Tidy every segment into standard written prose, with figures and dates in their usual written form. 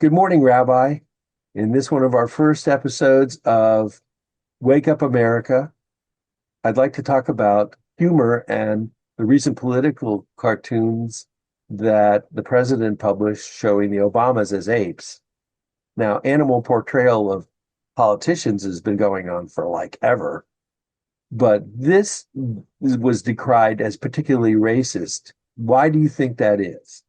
Good morning, Rabbi. In this one of our first episodes of Wake Up America, I'd like to talk about humor and the recent political cartoons that the president published showing the Obamas as apes. Now, animal portrayal of politicians has been going on for like ever, but this was decried as particularly racist. Why do you think that is?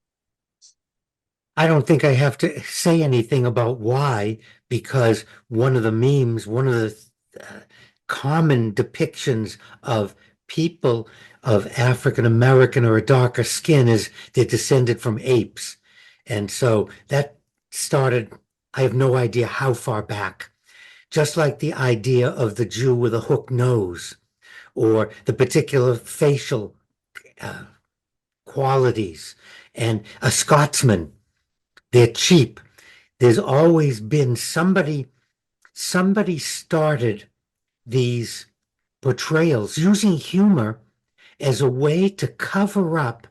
I don't think I have to say anything about why, because one of the memes, one of the common depictions of people of African American or a darker skin is they're descended from apes. And so that started, I have no idea how far back. Just like the idea of the Jew with a hook nose or the particular facial uh, qualities and a Scotsman, they're cheap. There's always been somebody started these portrayals using humor as a way to cover up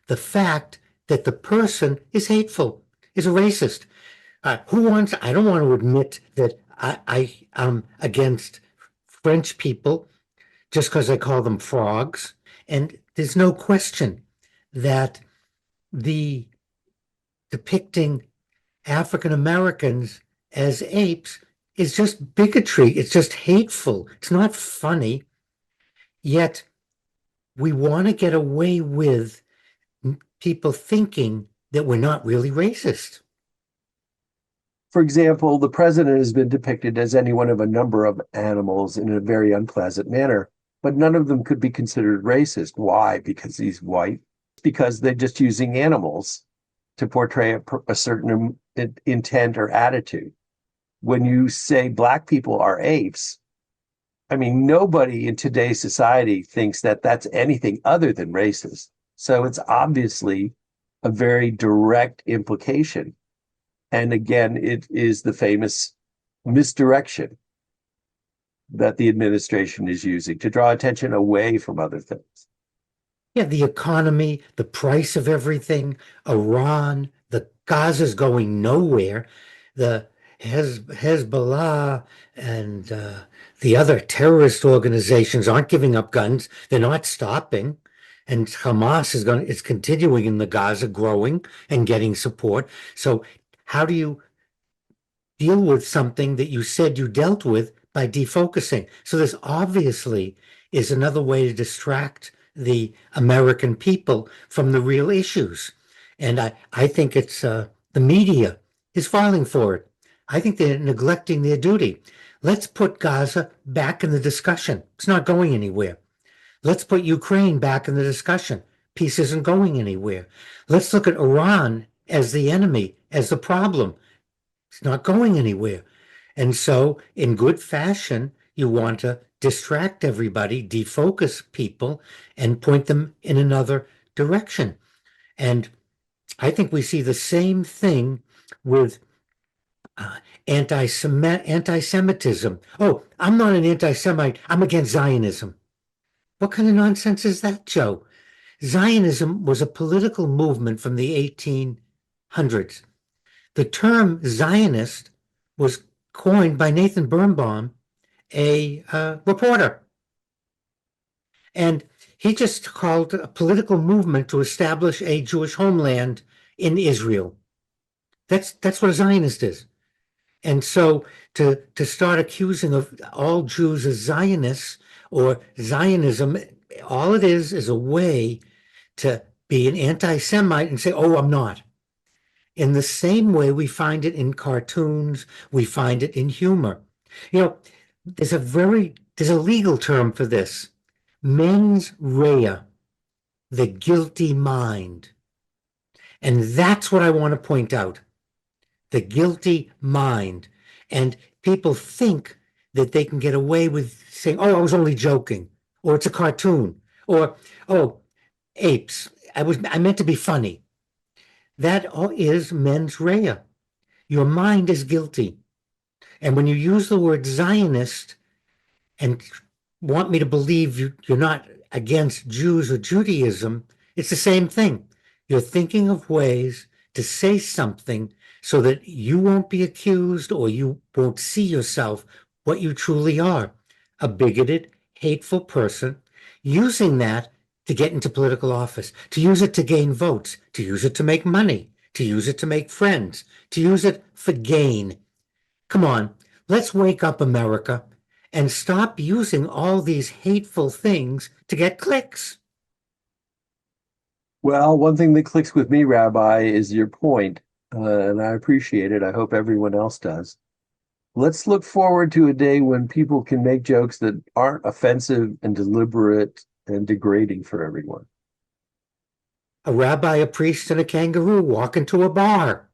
the fact that the person is hateful, is a racist. I don't want to admit that I am against French people just because I call them frogs. And there's no question that the depicting African Americans as apes is just bigotry. It's just hateful. It's not funny. Yet we want to get away with people thinking that we're not really racist. For example, the president has been depicted as any one of a number of animals in a very unpleasant manner, but none of them could be considered racist. Why? Because he's white? Because they're just using animals to portray a certain intent or attitude. When you say black people are apes, I mean, nobody in today's society thinks that that's anything other than racist. So it's obviously a very direct implication. And again, it is the famous misdirection that the administration is using to draw attention away from other things. Yeah, the economy, the price of everything, Iran, the Gaza's going nowhere. The Hezbollah and the other terrorist organizations aren't giving up guns. They're not stopping. And Hamas is continuing in the Gaza, growing and getting support. So how do you deal with something that you said you dealt with by defocusing? So this obviously is another way to distract the American people from the real issues. And I think it's the media is falling for it. I think they're neglecting their duty. Let's put Gaza back in the discussion. It's not going anywhere. Let's put Ukraine back in the discussion. Peace isn't going anywhere. Let's look at Iran as the enemy, as the problem. It's not going anywhere. And so, in good fashion, you want to distract everybody, defocus people, and point them in another direction. And I think we see the same thing with uh, anti-Semitism. Oh, I'm not an anti-Semite. I'm against Zionism. What kind of nonsense is that, Joe? Zionism was a political movement from the 1800s. The term Zionist was coined by Nathan Birnbaum, a reporter. And he just called a political movement to establish a Jewish homeland in Israel. That's what a Zionist is. And so to start accusing of all Jews as Zionists or Zionism, all it is a way to be an anti-Semite and say, oh, I'm not. In the same way we find it in cartoons, we find it in humor. You know, there's a legal term for this. Mens rea, the guilty mind. And that's what I want to point out. The guilty mind. And people think that they can get away with saying, oh, I was only joking, or it's a cartoon, or oh, apes. I meant to be funny. That is mens rea. Your mind is guilty. And when you use the word Zionist and want me to believe you're not against Jews or Judaism, it's the same thing. You're thinking of ways to say something so that you won't be accused or you won't see yourself what you truly are, a bigoted, hateful person, using that to get into political office, to use it to gain votes, to use it to make money, to use it to make friends, to use it for gain. Come on, let's wake up, America, and stop using all these hateful things to get clicks. Well, one thing that clicks with me, Rabbi, is your point, and I appreciate it. I hope everyone else does. Let's look forward to a day when people can make jokes that aren't offensive and deliberate and degrading for everyone. A rabbi, a priest, and a kangaroo walk into a bar.